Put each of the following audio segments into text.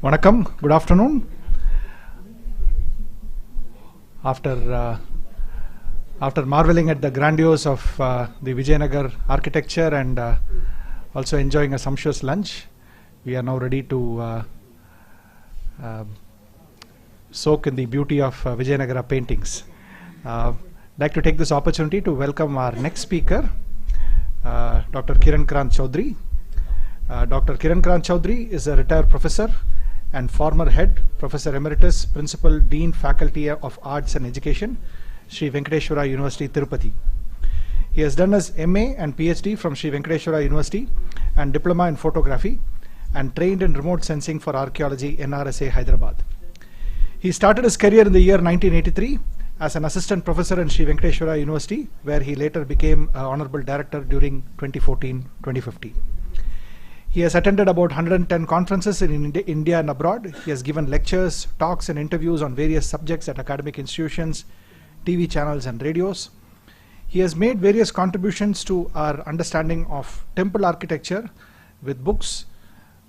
Vanakkam, good afternoon. After marveling at the grandiose of the Vijayanagara architecture and also enjoying a sumptuous lunch, we are now ready to soak in the beauty of Vijayanagara paintings. I'd like to take this opportunity to welcome our next speaker, Dr. Kiran KranthChoudary. Dr. Kiran KranthChoudary is a retired professor and former head, Professor Emeritus, Principal Dean, Faculty of Arts and Education, Sri Venkateswara University, Tirupathi. He has done his MA and Ph.D. from Sri Venkateswara University and Diploma in Photography and trained in remote sensing for Archaeology, NRSA, Hyderabad. He started his career in the year 1983 as an assistant professor in Sri Venkateswara University, where he later became Honorable Director during 2014-2015. He has attended about 110 conferences in India and abroad. He has given lectures, talks and interviews on various subjects at academic institutions, TV channels and radios. He has made various contributions to our understanding of temple architecture with books,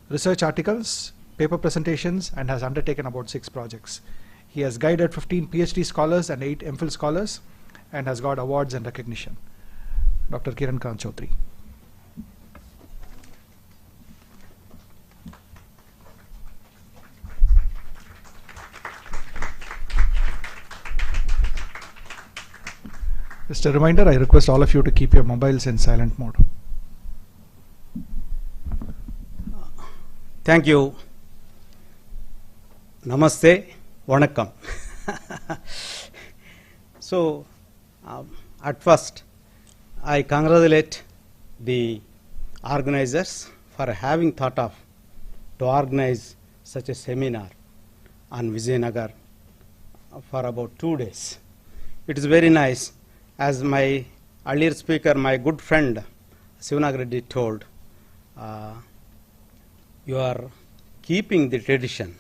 research articles, paper presentations, and has undertaken about 6 projects. He has guided 15 Ph.D. scholars and 8 M.Phil scholars and has got awards and recognition. Dr. Kiran KranthChoudary. Just a reminder, I request all of you to keep your mobiles in silent mode. Thank you. Namaste. Vanakkam. So, at first, I congratulate the organizers for having thought of to organize such a seminar on Vijayanagara for about 2 days. It is very nice. As my earlier speaker, my good friend SVUniversity told, you are keeping the tradition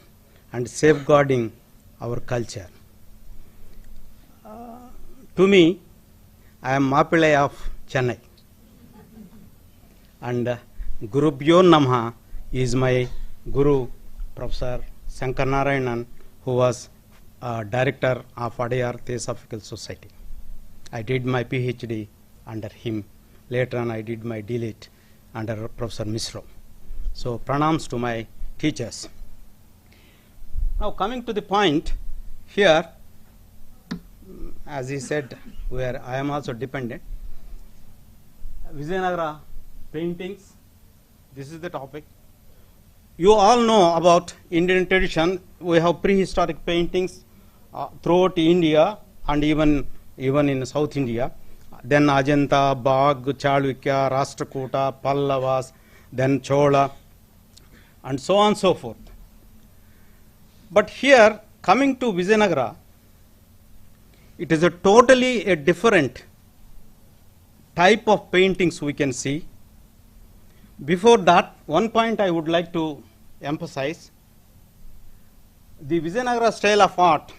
and safeguarding our culture. To me, I am Mapillai of Chennai, and Guru Bhyo Namaha is my Guru, Professor Shankar Narayanan, who was Director of Arihara Theosophical Society. I did my Ph.D. under him. Later on, I did my DLit under Professor Misro. So, pranams to my teachers. Now, coming to the point, here, as he said, where I am also dependent, Vijayanagara paintings, this is the topic. You all know about Indian tradition. We have prehistoric paintings throughout India and even in South India, then Ajanta, Bagh, Chalukya, Rashtrakuta, Pallavas, then Chola, and so on and so forth. But here, coming to Vijayanagara, it is a totally different type of paintings we can see. Before that, one point I would like to emphasize, the Vijayanagara style of art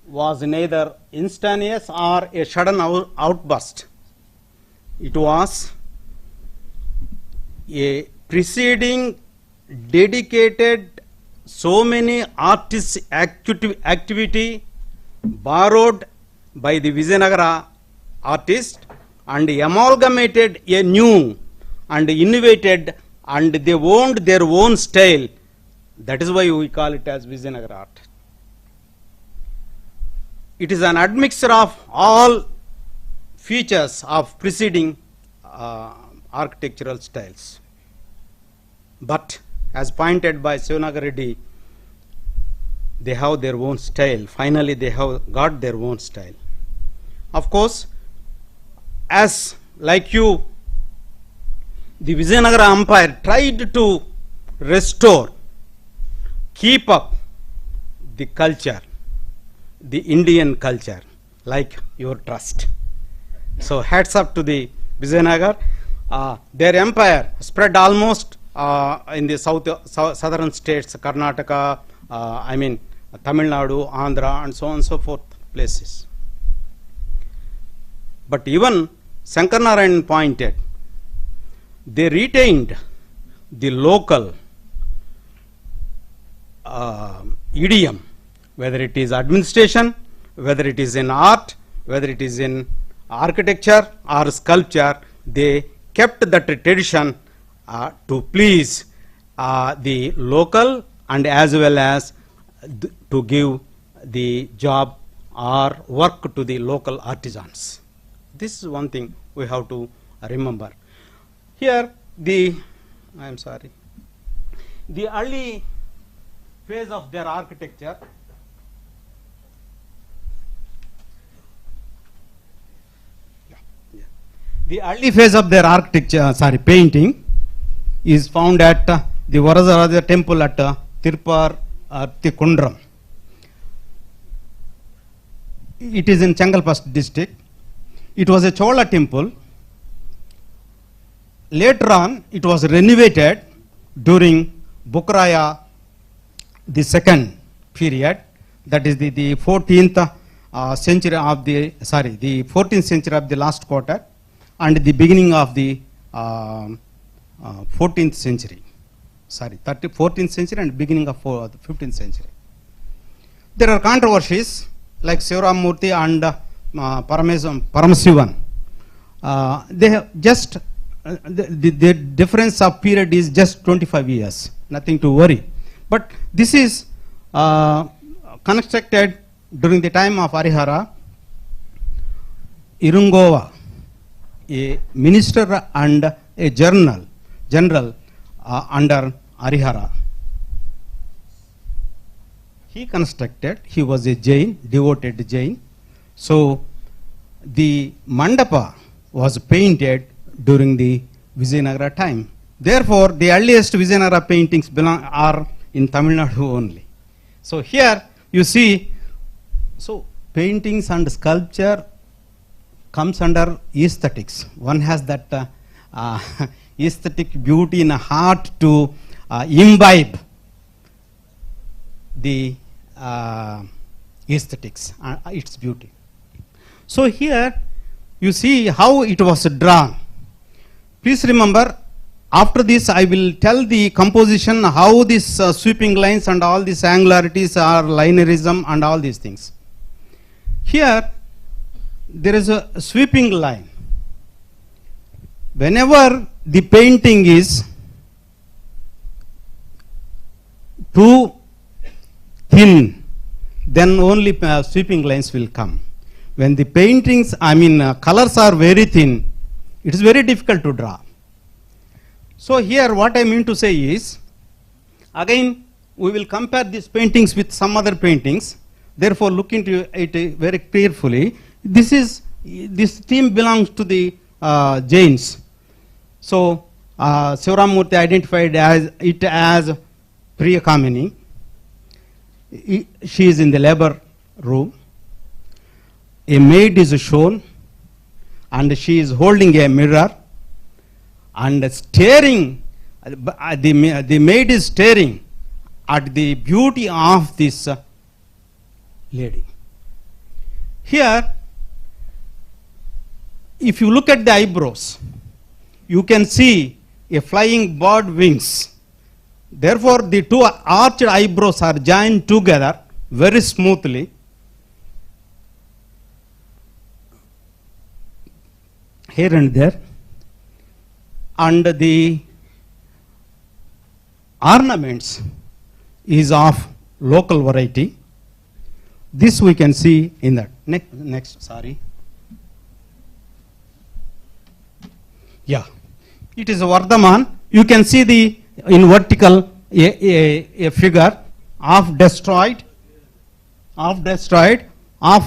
was neither instantaneous or a sudden outburst. It was a preceding, dedicated, so many artists' activity borrowed by the Vijayanagara artist and amalgamated a new and innovated, and they owned their own style. That is why we call it as Vijayanagara art. It is an admixture of all features of preceding architectural styles. But as pointed by SVUniversity, they have their own style. Finally, they have got their own style. Of course, as like you, the Vijayanagara Empire tried to restore, keep up the culture, the Indian culture, like your trust. So hats up to the Vijayanagara. Their empire spread almost in the southern states, Karnataka, Tamil Nadu, Andhra, and so on and so forth places. But even Shankar Narayanan pointed, they retained the local idiom, whether it is administration, whether it is in art, whether it is in architecture or sculpture, they kept that tradition to please the local and as well as to give the job or work to the local artisans. This is one thing we have to remember. Here the early phase of their architecture, painting is found at the Vijayanagara temple at Tirupathi Kundram. It is in Chengalpattu district. It was a Chola temple. Later on, it was renovated during Bukkaraya, the second period, that is the 14th century of the 14th century of the last quarter, and the beginning of the 14th century. 14th century and beginning of the 15th century. There are controversies like Soravamuthi and Paramasivan. They have just the difference of period is just 25 years, nothing to worry. But this is constructed during the time of Arihara. Irungova, a minister and a general under Arihara. He constructed, he was a Jain, devoted Jain. So the mandapa was painted during the Vijayanagara time. Therefore, the earliest Vijayanagara paintings are in Tamil Nadu only. So here you see, so paintings and sculpture comes under aesthetics. One has that aesthetic beauty in a heart to imbibe the aesthetics, its beauty. So here you see how it was drawn. Please remember, after this I will tell the composition, how these sweeping lines and all these angularities are linearism and all these things. Here there is a sweeping line. Whenever the painting is too thin, then only sweeping lines will come. When the paintings, colors are very thin, it is very difficult to draw. So here what I mean to say is, again we will compare these paintings with some other paintings. Therefore look into it very carefully. This theme belongs to the Jains. So Soravamuthi identified it as Priya Kamini. She is in the labor room. A maid is shown and she is holding a mirror and staring. The maid is staring at the beauty of this lady. Here, if you look at the eyebrows, you can see a flying bird wings. Therefore, the two arched eyebrows are joined together very smoothly. Here and there. And the ornaments is of local variety. This we can see in that. Next, sorry. Yeah. It is a Vardhaman. You can see in vertical a figure of destroyed,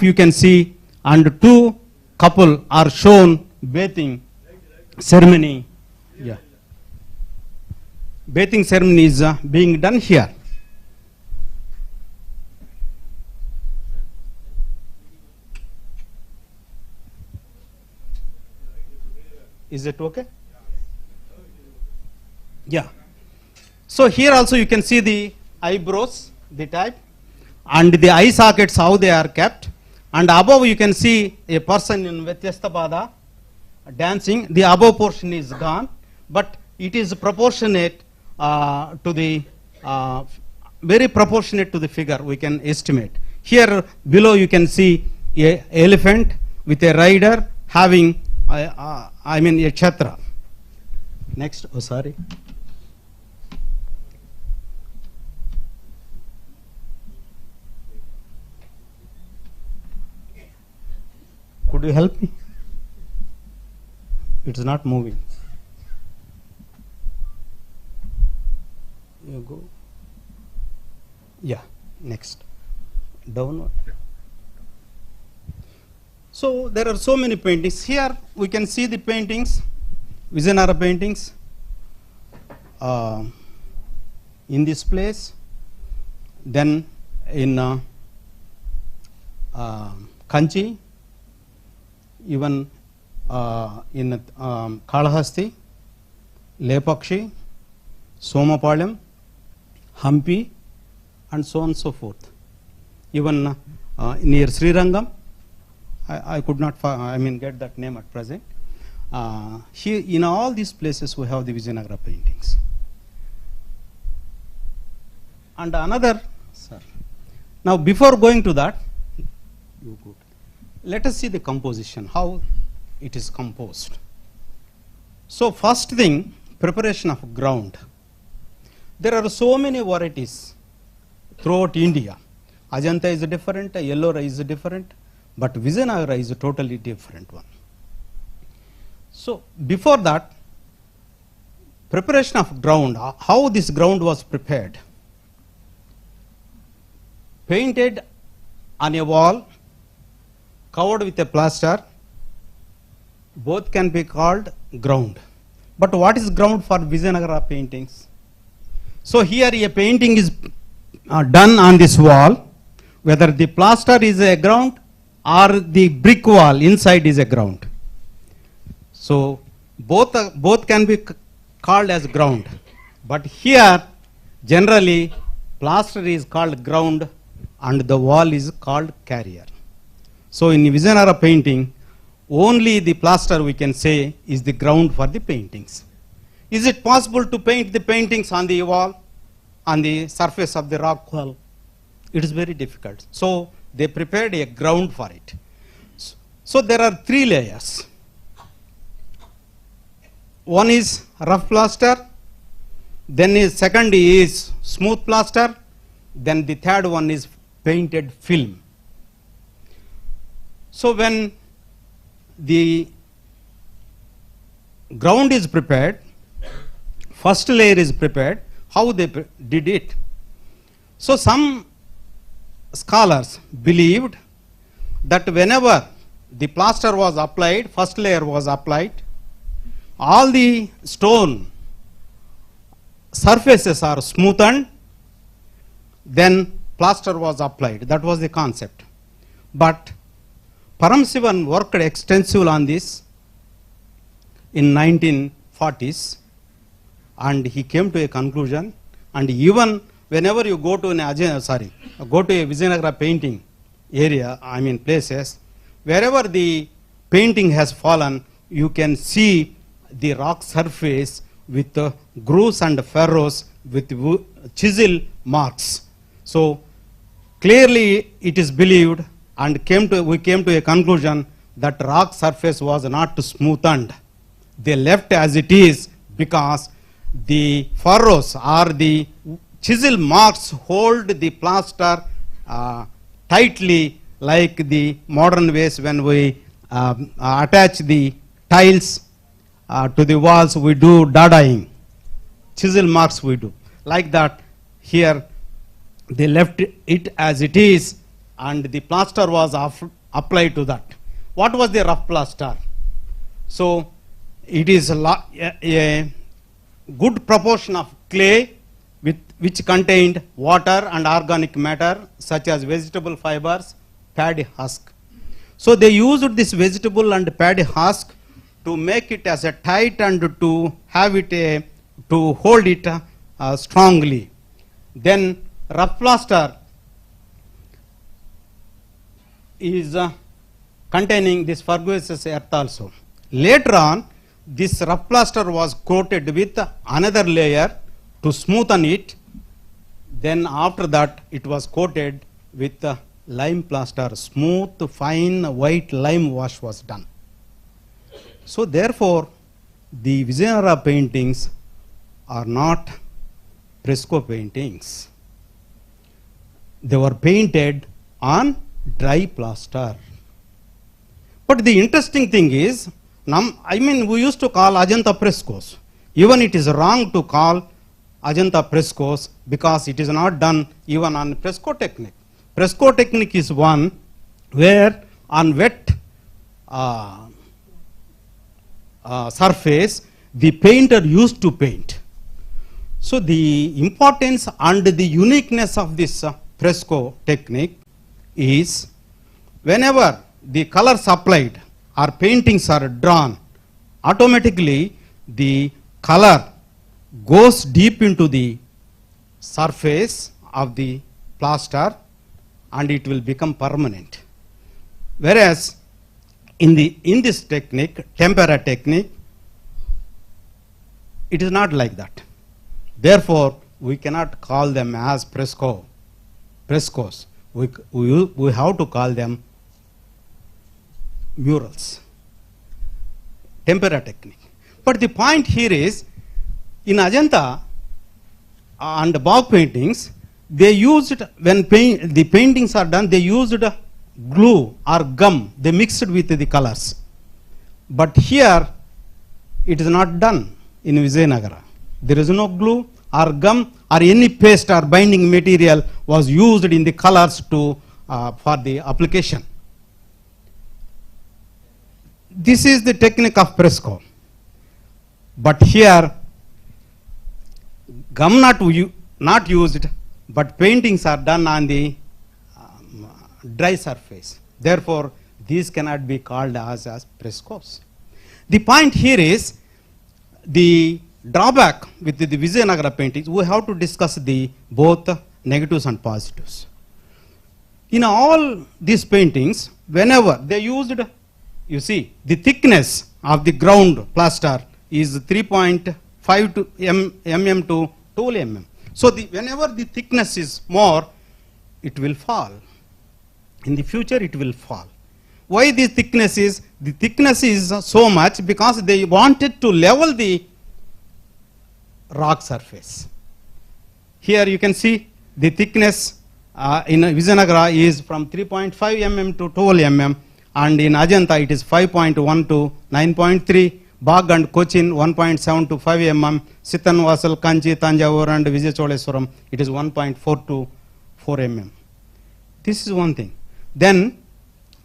you can see, and two couple are shown bathing ceremony. Yeah. Bathing ceremony is being done here. Is it okay? Yeah. So here also you can see the eyebrows, the type, and the eye sockets, how they are kept. And above you can see a person in Venkateswara dancing. The above portion is gone, but it is proportionate to the very proportionate to the figure we can estimate. Here below you can see a elephant with a rider having a chhatra. Next, oh sorry. Could you help me? It's not moving. You go. Yeah, next. Downward. So there are so many paintings. Here we can see the paintings, Vijayanagara paintings in this place. Then in Kanchi, even in Kalahasti, Lepakshi, Somapalam, Hampi, and so on and so forth. Even near Srirangam, I could not get that name at present. Here, in all these places, we have the Vijayanagara paintings. And another, sir. Now, before going to that, let us see the composition, how it is composed. So, first thing, preparation of ground. There are so many varieties throughout India. Ajanta is different, Ellora is different, but Vijayanagara is a totally different one. So, before that, preparation of ground, how this ground was prepared. Painted on a wall, covered with a plaster, both can be called ground. But what is ground for Vijayanagara paintings? So here a painting is done on this wall, whether the plaster is a ground or the brick wall inside is a ground. So both can be called as ground. But here generally plaster is called ground and the wall is called carrier. So in Vijayanagara painting, only the plaster we can say is the ground for the paintings. Is it possible to paint the paintings on the wall, on the surface of the rock wall? It is very difficult. So they prepared a ground for it. So there are three layers. One is rough plaster, then second is smooth plaster, then the third one is painted film. So when the ground is prepared, first layer is prepared, how they did it. So some scholars believed that whenever the plaster was applied, first layer was applied, all the stone surfaces are smoothened, then plaster was applied. That was the concept. But Paramasivan worked extensively on this in 1940s and he came to a conclusion, and even whenever you go to a Vijayanagara painting area, places, wherever the painting has fallen, you can see the rock surface with grooves and furrows with chisel marks. So clearly it is believed and we came to a conclusion that rock surface was not smoothened. They left as it is because the furrows or the chisel marks hold the plaster tightly, like the modern ways when we attach the tiles to the walls, we do dadaing. Chisel marks we do. Like that, here they left it as it is and the plaster was applied to that. What was the rough plaster? So it is a good proportion of clay which contained water and organic matter such as vegetable fibers, paddy husk. So they used this vegetable and paddy husk to make it as a tight and to have it to hold it strongly. Then rough plaster is containing this ferruginous earth also. Later on, this rough plaster was coated with another layer to smoothen it. Then after that, it was coated with lime plaster, smooth, fine, white lime wash was done. So therefore, the Vijayanagara paintings are not fresco paintings. They were painted on dry plaster. But the interesting thing is, we used to call Ajanta frescoes. Even it is wrong to call Ajanta frescoes because it is not done even on fresco technique. Fresco technique is one where on wet surface the painter used to paint. So the importance and the uniqueness of this fresco technique is whenever the colors applied or paintings are drawn, automatically the color goes deep into the surface of the plaster and it will become permanent. Whereas in this technique, tempera technique, it is not like that. Therefore, we cannot call them as frescoes. We have to call them murals, tempera technique. But the point here is, in Ajanta and Bog paintings, they used, when the paintings are done, they used glue or gum, they mixed with the colors. But here, it is not done in Vijayanagara. There is no glue or gum or any paste or binding material was used in the colors to for the application. This is the technique of fresco. But here, gum not used, but paintings are done on the dry surface. Therefore, these cannot be called as frescoes. The point here is the drawback with the Vijayanagara paintings. We have to discuss the both negatives and positives. In all these paintings, whenever they used, you see, the thickness of the ground plaster is 3.5 to mm to 12 mm. So whenever the thickness is more, it will fall. In the future, it will fall. Why the thickness is? The thickness is so much because they wanted to level the rock surface. Here you can see the thickness in Vijayanagara is from 3.5 mm to 12 mm, and in Ajanta it is 5.1 to 9.3. Bag and Cochin 1.7 to 5 mm, Sitanvasal, Kanchi, Tanjavur and Vijayacholeswaram, it is 1.4 to 4 mm. This is one thing. Then,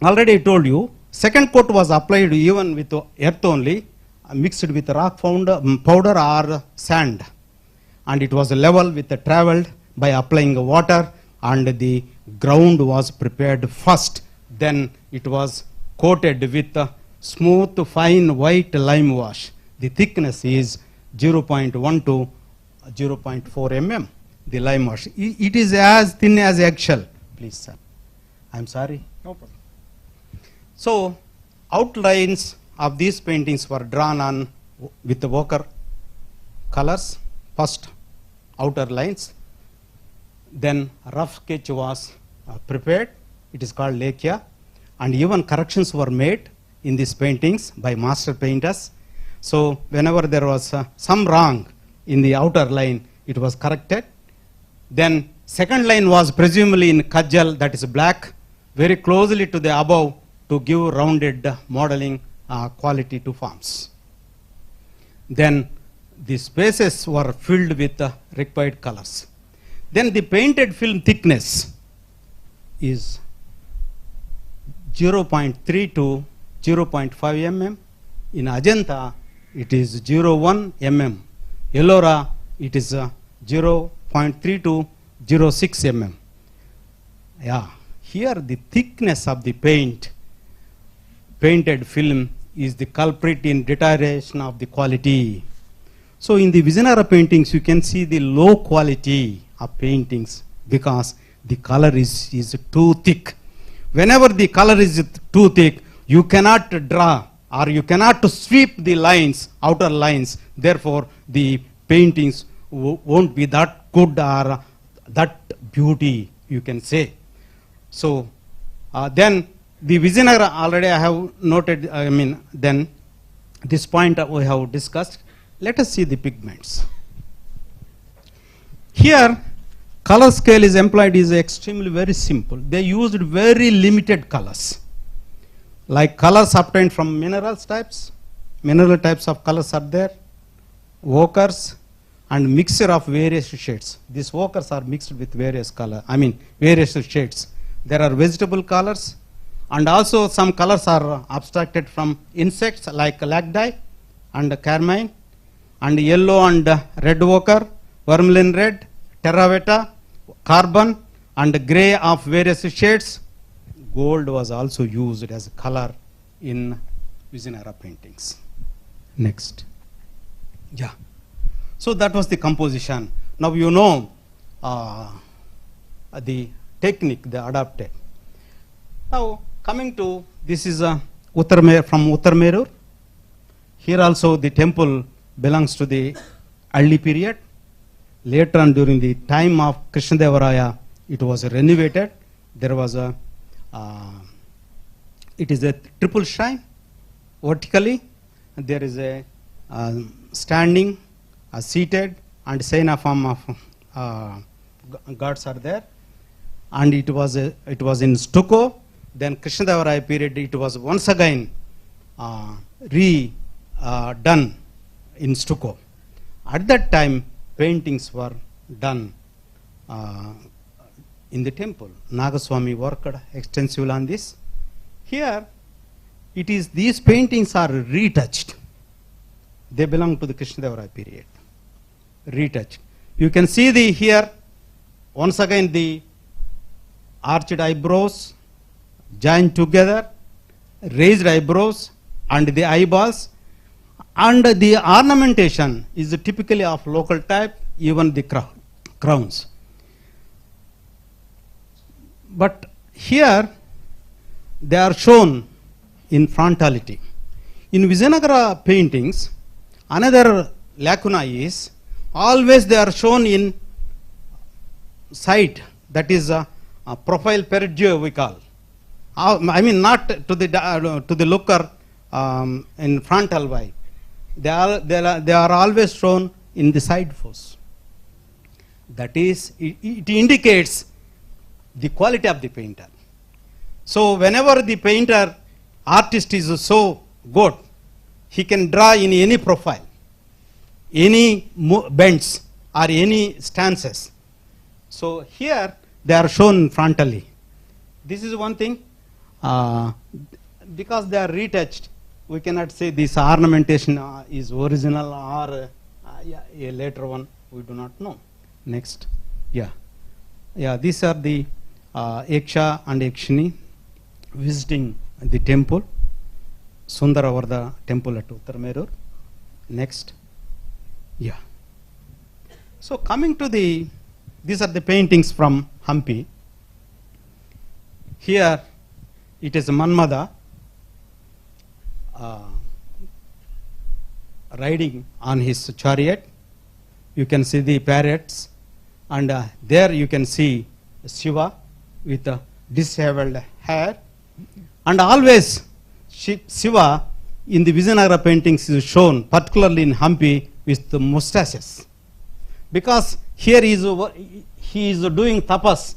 already I told you, second coat was applied even with earth only, mixed with rock powder or sand. And it was level with the traveled by applying water, and the ground was prepared first. Then it was coated with smooth, fine, white lime wash. The thickness is 0.1 to 0.4 mm, the lime wash. It is as thin as eggshell. Please, sir. I'm sorry. No problem. So, outlines of these paintings were drawn on with the ochre colors. First, outer lines. Then, rough sketch was prepared. It is called lekya. And even corrections were made in these paintings by master painters. So whenever there was some wrong in the outer line, it was corrected. Then second line was presumably in kajal, that is black, very closely to the above to give rounded modeling quality to forms. Then the spaces were filled with required colors. Then the painted film thickness is 0.3 to 0.5 mm. In Ajanta, it is 0.1 mm. Ellora, it is 0.3 to 0.6 mm. Yeah, here the thickness of the painted film is the culprit in deterioration of the quality. So in the Vijayanagara paintings, you can see the low quality of paintings because the color is too thick. Whenever the color is too thick, you cannot draw or you cannot sweep the lines, outer lines. Therefore, the paintings won't be that good or that beauty, you can say. So then the Vijayanagara, already I have noted, then this point we have discussed. Let us see the pigments. Here, color scale is employed is extremely very simple. They used very limited colors. Like colors obtained from mineral types of colors are there, ochres, and mixture of various shades. These ochres are mixed with various various shades. There are vegetable colors, and also some colors are abstracted from insects like lagdi and carmine, and yellow and red ochre, vermilion red, terracotta, carbon, and grey of various shades. Gold was also used as a color in Vijayanagara paintings. Next. Yeah. So that was the composition. Now you know the technique they adopted. Now coming to, this is from Uttarmerur. Here also the temple belongs to the early period. Later on, during the time of Krishnadevaraya, it was renovated. There was it is a triple shrine vertically. There is a standing, seated, and Sena form of gods are there. And it was in stucco. Then Krishnadevaraya period, it was once again redone in stucco. At that time, paintings were done in the temple. Nagaswami worked extensively on this. Here, it is, these paintings are retouched. They belong to the Krishnadevaraya period. Retouched. You can see here, once again, the arched eyebrows, joined together, raised eyebrows, and the eyeballs. And the ornamentation is typically of local type, even the crowns. But here, they are shown in frontality. In Vijayanagara paintings, another lacuna is, always they are shown in side, that is a profile peridgio we call. Not to the looker in frontal way. They are always shown in the side force. That is, it indicates the quality of the painter. So whenever the painter, artist is so good, he can draw in any profile, any bends or any stances. So here they are shown frontally. This is one thing. Because they are retouched, we cannot say this ornamentation is original or a later one. We do not know. Next. These are the Yaksha and Yakshini visiting the temple, Sundaravardha temple at Uttarmerur. Next. So coming to these are the paintings from Hampi. Here it is Manmada riding on his chariot. You can see the parrots, and there you can see Shiva with disheveled hair. And always Shiva in the Vijayanagara paintings is shown, particularly in Hampi, with the mustaches. Because here he is doing tapas.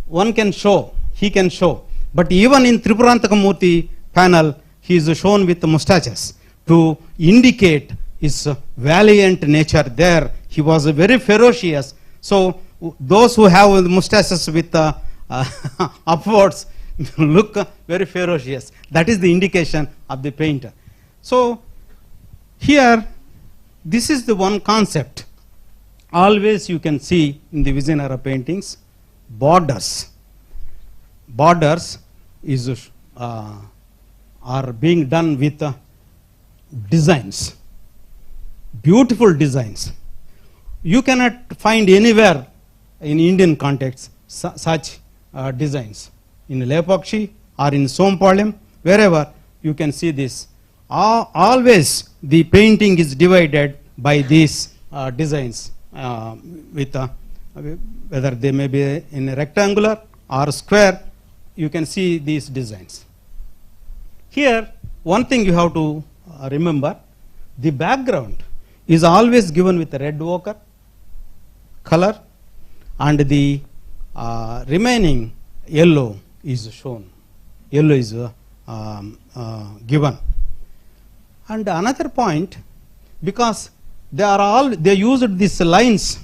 One can show, he can show. But even in Tripurantaka panel, he is shown with the mustaches to indicate his valiant nature there. He was very ferocious. So those who have mustaches with upwards look very ferocious. That is the indication of the painter. So here, this is the one concept. Always you can see in the Vijayanagara paintings, borders. Borders is are being done with designs, beautiful designs. You cannot find anywhere in Indian context such designs. In Lepakshi or in Sompalim, wherever you can see this. Always the painting is divided by these designs with whether they may be in a rectangular or square, you can see these designs. Here, one thing you have to remember, the background is always given with a red ochre color, and the remaining yellow is shown. Yellow is given. And another point, because they used these lines,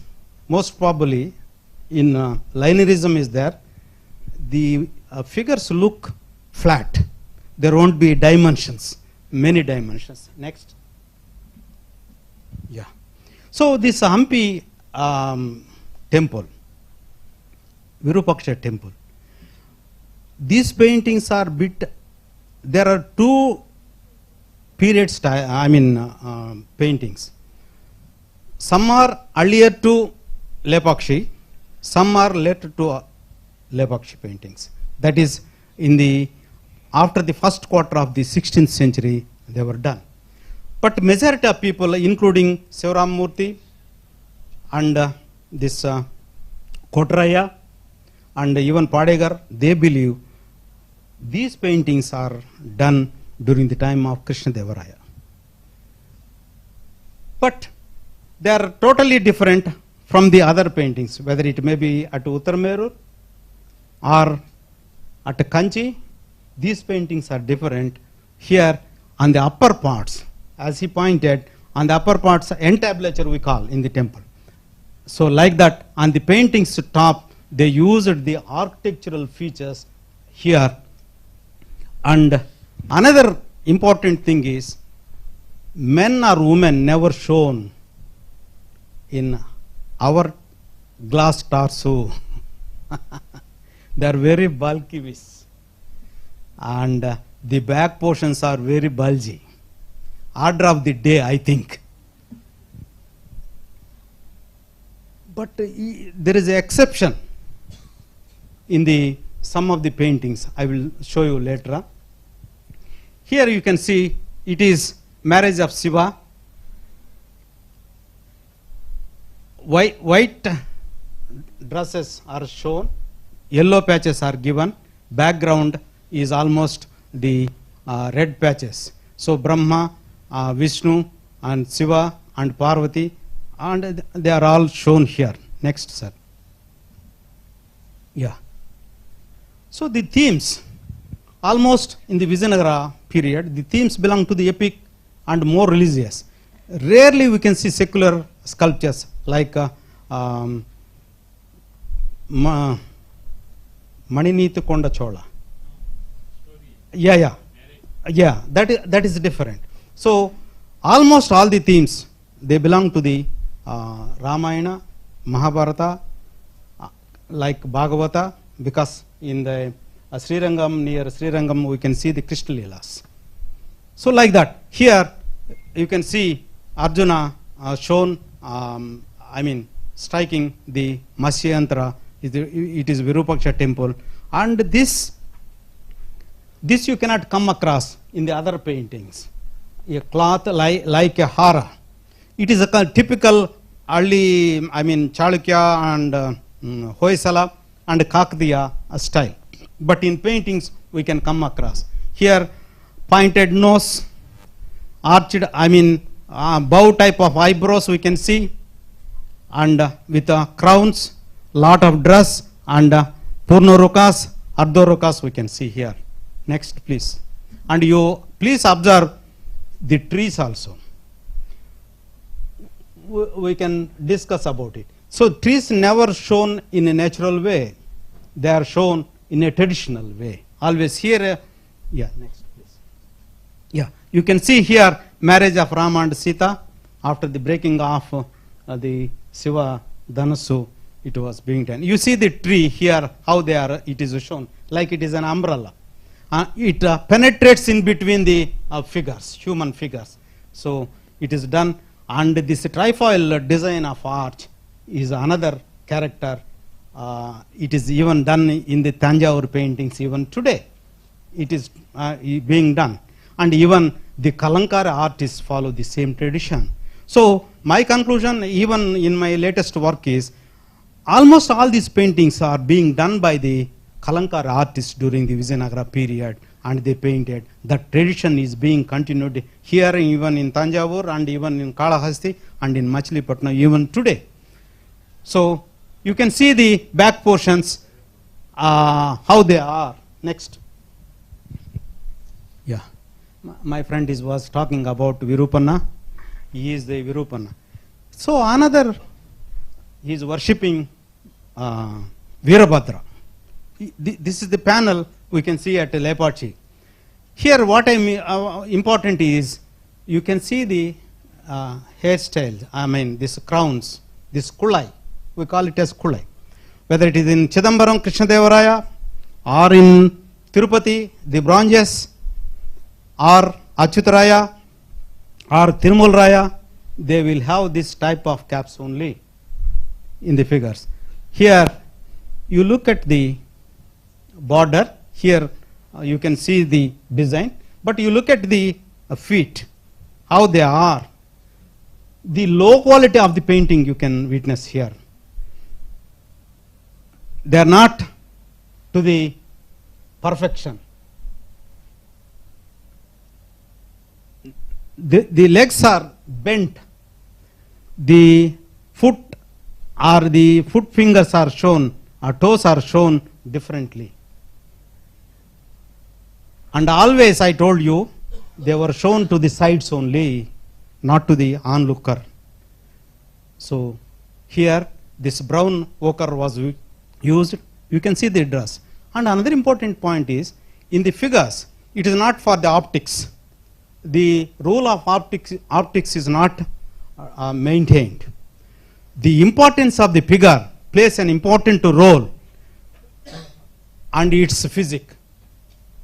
most probably in linearism is there, the figures look flat. There won't be dimensions, many dimensions. Next. Yeah. So this Hampi temple, Virupaksha temple, these paintings are there are two period style, paintings. Some are earlier to Lepakshi, some are later to Lepakshi paintings. That is after the first quarter of the 16th century they were done. But majority of people, including Soravamuthi and this Kotraya and even Padegar, they believe these paintings are done during the time of Krishna Devaraya. But they are totally different from the other paintings, whether it may be at Uttarmerur or at Kanchi. These paintings are different. Here on the upper parts, as he pointed, on the upper parts, entablature we call in the temple. So like that, on the painting's top, they used the architectural features here. And another important thing is, men or women never shown in our glass torso. They are very bulky, and the back portions are very bulgy. Order of the day, I think. But there is an exception in some of the paintings. I will show you later on. Here you can see it is marriage of Shiva. White dresses are shown, yellow patches are given, background is almost the red patches. So Brahma, Vishnu and Shiva and Parvati, and they are all shown here. Next, sir. Yeah. So the themes, almost in the Vijayanagara period, the themes belong to the epic and more religious. Rarely we can see secular sculptures like Maninithu Konda Chola. Yeah, that is different. So almost all the themes, they belong to the Ramayana, Mahabharata, like Bhagavata, because in the Srirangam, near Srirangam, we can see the Krishna Leelas. So like that, here you can see Arjuna shown, striking the Matsyayantra. It is Virupaksha temple, and this you cannot come across in the other paintings. A cloth like a hara. It is a typical early, Chalukya and Hoysala and Kakadiya style. But in paintings we can come across. Here pointed nose, arched, bow type of eyebrows we can see, and with crowns, lot of dress, and Purnarukas, Ardhorukas we can see here. Next, please. And you please observe the trees also. We can discuss about it. So trees never shown in a natural way. They are shown in a traditional way. Always here. Yeah, next please. Yeah, you can see here marriage of Rama and Sita after the breaking off the Shiva Dhanasu. It was being done. You see the tree here, how it is shown, like it is an umbrella. It penetrates in between the figures, human figures. So it is done, and this trifoil design of arch is another character. It is even done in the Tanjavur paintings even today. It is being done, and even the Kalankara artists follow the same tradition. So my conclusion, even in my latest work, is almost all these paintings are being done by the Kalankar artists during the Vijayanagara period, and they painted. That tradition is being continued here, even in Tanjavur, and even in Kalahasti, and in Machilipatnam even today. So you can see the back portions, how they are. Next. Yeah. My friend was talking about Virupana. He is the Virupana. So another, he is worshipping Virabhadra. This is the panel we can see at Lepakshi. Here what I mean, important is, you can see the hairstyles, I mean these crowns, this kulai, we call it as kulai. Whether it is in Chidambaram Krishnadevaraya, or in Tirupati, the bronzes, or Achyutaraya, or Tirumulraya, they will have this type of caps only in the figures. Here you look at the border, here you can see the design, but you look at the feet, how they are. The low quality of the painting you can witness here. They are not to the perfection. The legs are bent. The foot or the foot fingers are shown, or toes are shown differently. And always I told you, they were shown to the sides only, not to the onlooker. So here this brown ochre was used. You can see the dress. And another important point is, in the figures, it is not for the optics. The rule of optics is not maintained. The importance of the figure plays an important role, and its physics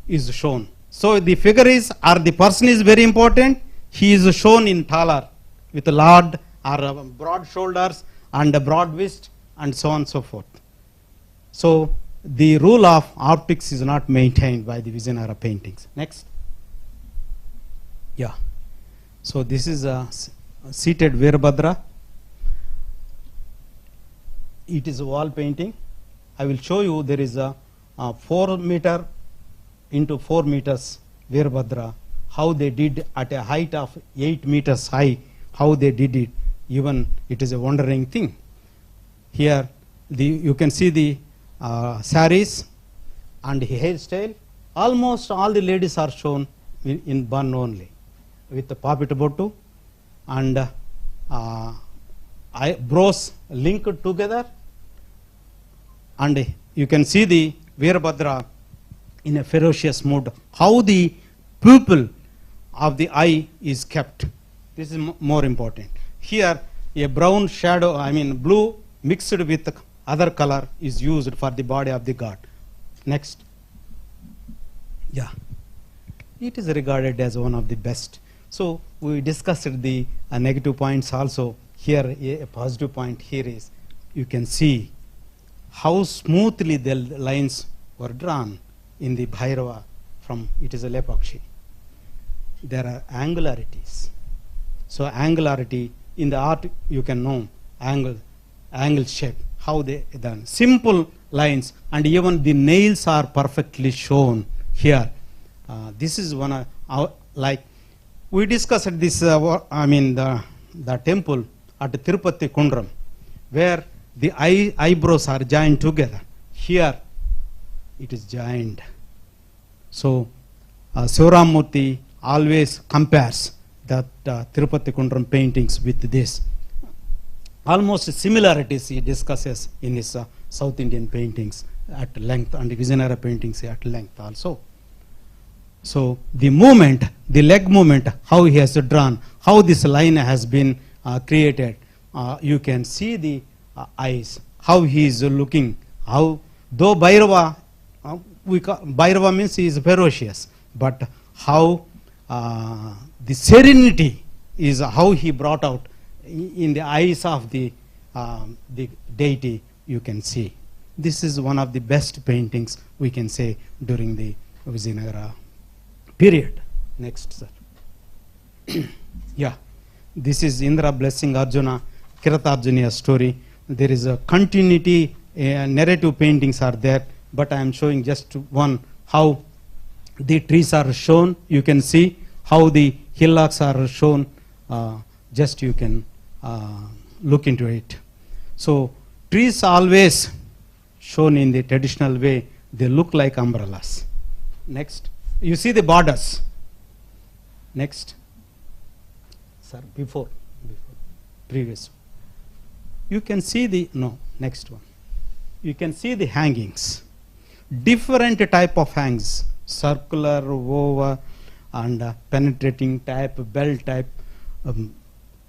is shown. So the figure is, or the person is very important. He is shown in taller, with a large or broad shoulders and a broad waist, and so on and so forth. So the rule of optics is not maintained by the Vijayanagara paintings. Next. Yeah. So this is a seated Virabhadra. It is a wall painting. I will show you, there is a 4 meter into 4 meters Virabhadra, how they did at a height of 8 meters high, how they did it. Even it is a wondering thing. Here you can see the saris and hairstyle. Almost all the ladies are shown in bun only, with the papit bottu and brows linked together. And you can see the Virabhadra in a ferocious mood, how the pupil of the eye is kept. This is more important. Here a brown shadow, I mean blue mixed with other color is used for the body of the god. Next. Yeah. It is regarded as one of the best. So we discussed the negative points also. Here a positive point here is, you can see how smoothly the lines were drawn in the Bhairava from, it is a Lepakshi. There are angularities. So angularity in the art, you can know angle shape, how they done. Simple lines, and even the nails are perfectly shown here. This is one like we discussed this, I mean the temple at Tirupati Kundram, where the eyebrows are joined together. Here it is joined. So Soravamuthi always compares that Tirupati Kundram paintings with this. Almost similarities he discusses in his South Indian paintings at length, and the Vijayanagara paintings at length also. So the movement, the leg movement, how he has drawn, how this line has been created, you can see the eyes, how he is looking, how, though Bhairava, Bhairava means he is ferocious, but how the serenity is how he brought out in the eyes of the deity, you can see. This is one of the best paintings we can say during the Vijayanagara period. Next, sir. Yeah, this is Indra blessing Arjuna, Kiratarjuniya story. there is a continuity, narrative paintings are there, but I am showing just one, how the trees are shown. You can see how the hillocks are shown, just you can look into it. So trees always shown in the traditional way, they look like umbrellas. Next, you see the borders. Next, sir, before previous. You can see the, no, next one. You can see the hangings. Different type of hangs, circular, woven, and penetrating type, bell type.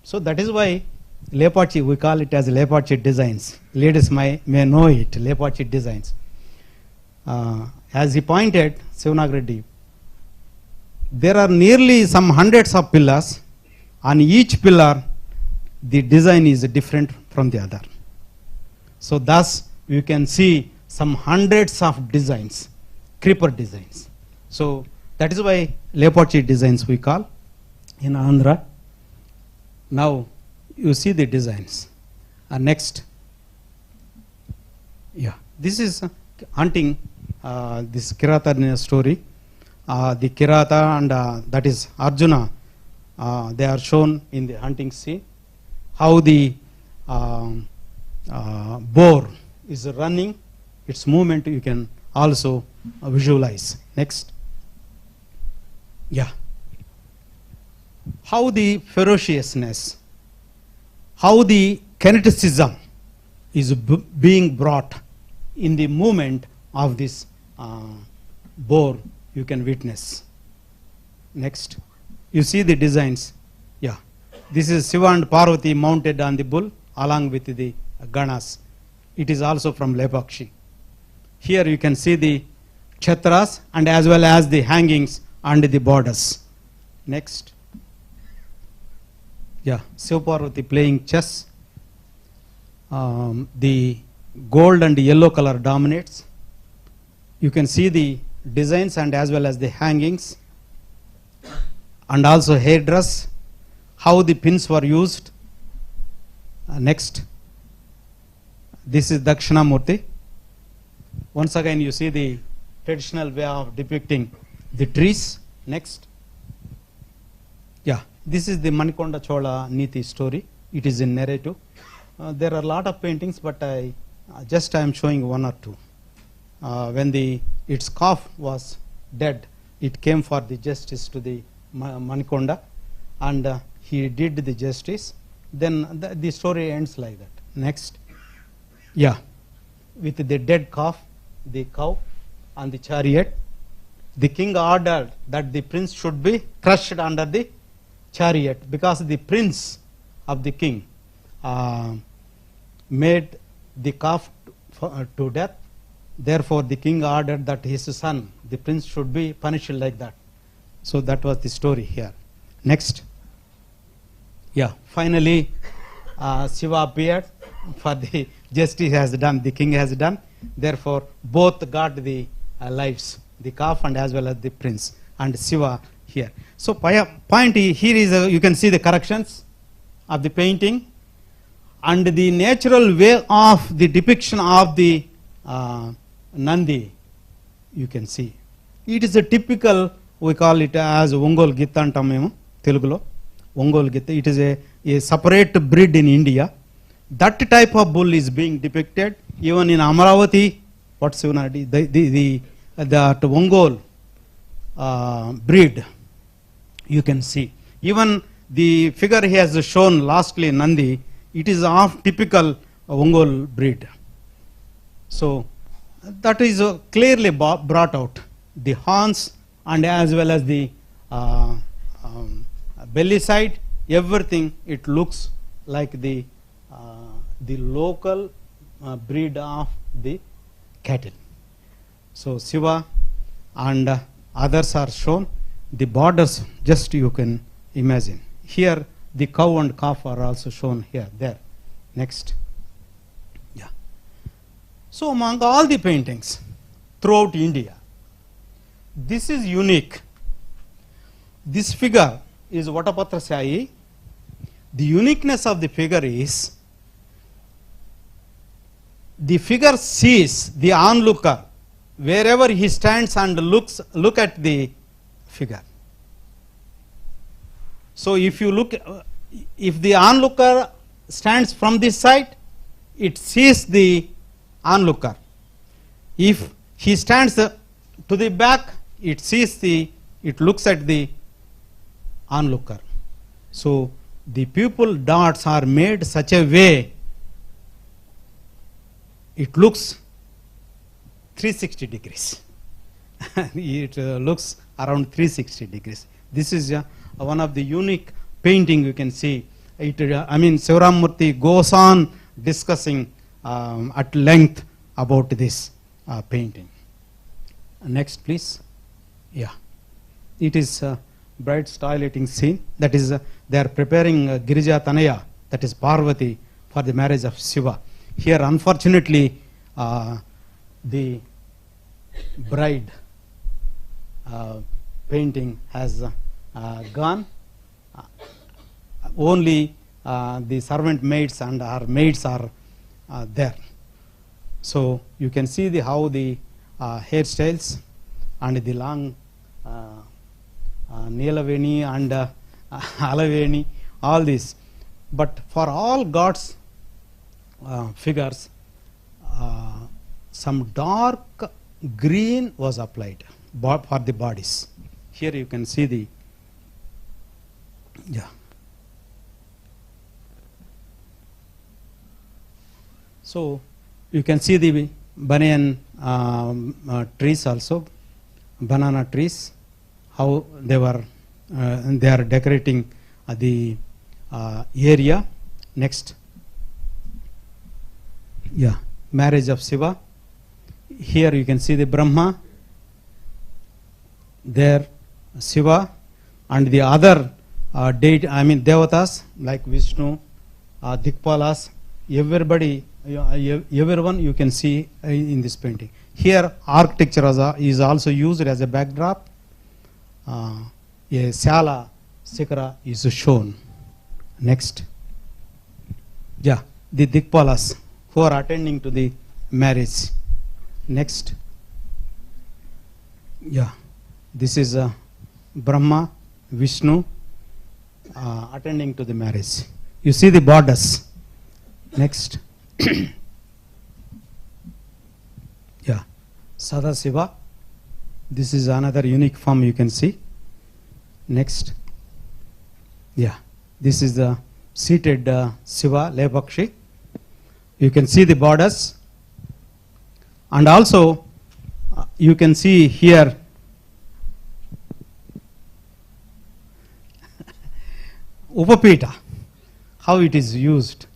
So that is why Lepakshi, we call it as Lepakshi designs. Ladies may know it, Lepakshi designs. As he pointed, Shivanagara, there are nearly some hundreds of pillars. On each pillar, the design is different from the other. So thus, you can see some hundreds of designs, creeper designs. So that is why Lepakshi designs we call in Andhra. Now you see the designs. Next, yeah, this is hunting. This Kiratha story. The Kiratha and that is Arjuna. They are shown in the hunting scene. How the boar is running, its movement you can also visualize. Next. Yeah. How the ferociousness, how the kineticism is being brought in the movement of this boar, you can witness. Next. You see the designs. Yeah. This is Shiva and Parvati mounted on the bull along with the Ganas. It is also from Lepakshi. Here you can see the Kshatras and as well as the hangings and the borders. Next. Yeah, Shiva Parvati playing chess. The gold and yellow color dominates. You can see the designs and as well as the hangings. And also hairdress, how the pins were used. Next. This is Dakshinamurti. Once again you see the traditional way of depicting the trees. Next. Yeah, this is the Manikonda Chola Niti story. It is in narrative. There are a lot of paintings, but I am showing one or two. When its calf was dead, it came for the justice to the Manikonda, and he did the justice. Then the story ends like that. Next. Yeah, with the dead calf, the cow and the chariot, the king ordered that the prince should be crushed under the chariot, because the prince of the king made the calf to death. Therefore the king ordered that his son, the prince, should be punished like that. So that was the story here. Next. Yeah, finally Shiva appeared for the justice has done, the king has done. Therefore both got the lives, the calf and as well as the prince and Shiva here. So point here is you can see the corrections of the painting and the natural way of the depiction of the Nandi. You can see it is a typical, we call it as Ongol Gitta antamemo Telugulo. Ongol Gitta. It is a separate breed in India. That type of bull is being depicted even in Amaravati. What's the Ongol breed you can see. Even the figure he has shown lastly Nandi, it is of typical Ongol breed. So that is clearly brought out. The horns and as well as the belly side, everything, it looks like the local breed of the cattle. So Shiva and others are shown. The borders, just you can imagine. Here the cow and calf are also shown here, there. Next. Yeah. So among all the paintings throughout India, this is unique. This figure is Vatapatra Sai. The uniqueness of the figure is the figure sees the onlooker wherever he stands and look at the figure. So if you look, if the onlooker stands from this side, it sees the onlooker. If he stands to the back, it looks at the onlooker. So the pupil dots are made such a way it looks 360 degrees. It looks around 360 degrees. This is one of the unique painting you can see. Soravamuthi goes on discussing at length about this painting. Next, please. Yeah, it is bride stimulating scene. That is, they are preparing Girija Tanaya, that is Parvati, for the marriage of Shiva. Here, unfortunately, the bride painting has gone. Only the servant maids and her maids are there. So you can see how the hairstyles and the long Neelaveni and Alaveni, all this. But for all gods figures, some dark green was applied for the bodies. Here you can see the, yeah. So you can see the banyan trees also, banana trees, how they were, they are decorating the area. Next. Yeah, marriage of Shiva. Here you can see the Brahma, there Shiva, and the other devatas like Vishnu, Dikpalas, everybody, everyone you can see in this painting. Here architecture is also used as a backdrop. A Sala Sikara is shown. Next. Yeah, the Dikpalas who are attending to the marriage. Next. Yeah, this is Brahma, Vishnu attending to the marriage. You see the borders. Next. Yeah, Sada Shiva. This is another unique form you can see. Next. Yeah, this is the seated Shiva, Lepakshi. You can see the borders. And also, you can see here Upapita, how it is used.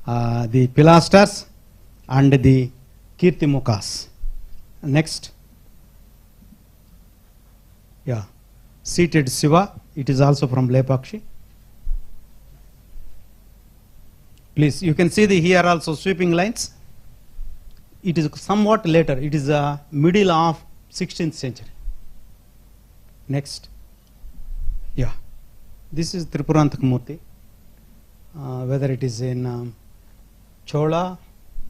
The pilasters and the Kirtimukhas. Next. Yeah, seated Shiva, it is also from Lepakshi. Please, you can see the here also sweeping lines. It is somewhat later, it is middle of 16th century. Next. Yeah, this is Tripurantakamurti. Whether it is in Chola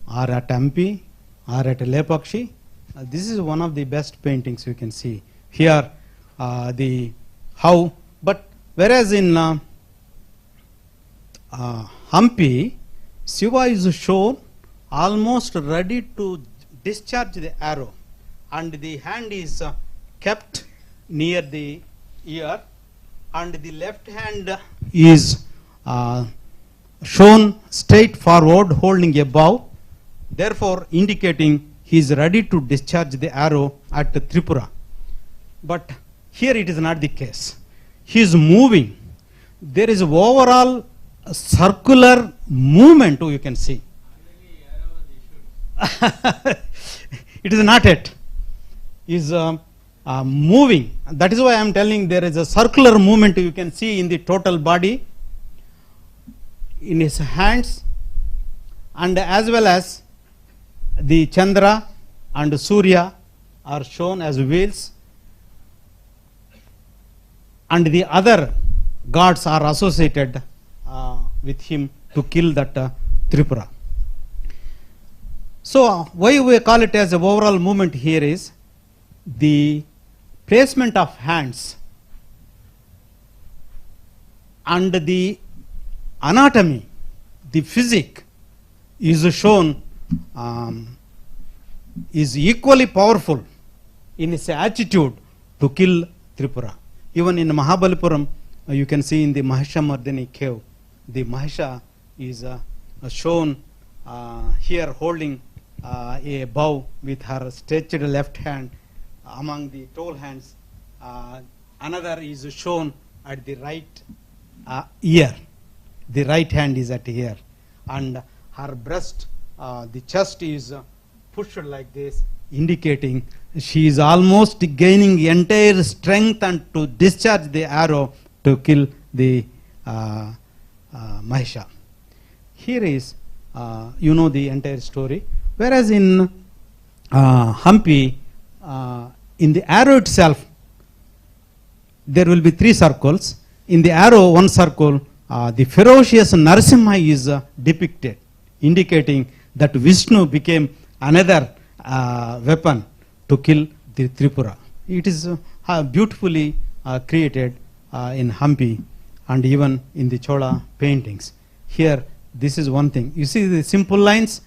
or at MP or at Lepakshi, this is one of the best paintings you can see. Here but whereas in Hampi, Shiva is shown almost ready to discharge the arrow, and the hand is kept near the ear, and the left hand is shown straight forward holding a bow, therefore indicating he is ready to discharge the arrow at Tripura. But here it is not the case. He is moving. There is overall circular movement you can see. It is not it. Is moving. That is why I am telling there is a circular movement you can see in the total body, in his hands, and as well as the Chandra and Surya are shown as wheels, and the other gods are associated with him to kill that Tripura. So why we call it as a overall movement here is the placement of hands and the anatomy, the physique is shown is equally powerful in its attitude to kill Tripura. Even in Mahabalipuram, you can see in the Mahishamardini cave, the Mahisha is shown here holding a bow with her stretched left hand among the tall hands. Another is shown at the right ear. The right hand is at here, and her breast, the chest is pushed like this, indicating she is almost gaining entire strength and to discharge the arrow to kill the Mahisha. Here is, you know the entire story. Whereas in Hampi, in the arrow itself, there will be 3 circles. In the arrow, 1 circle, the ferocious Narasimha is depicted, indicating that Vishnu became another weapon to kill the Tripura. It is beautifully created in Hampi and even in the Chola paintings. Here, this is one thing. You see the simple lines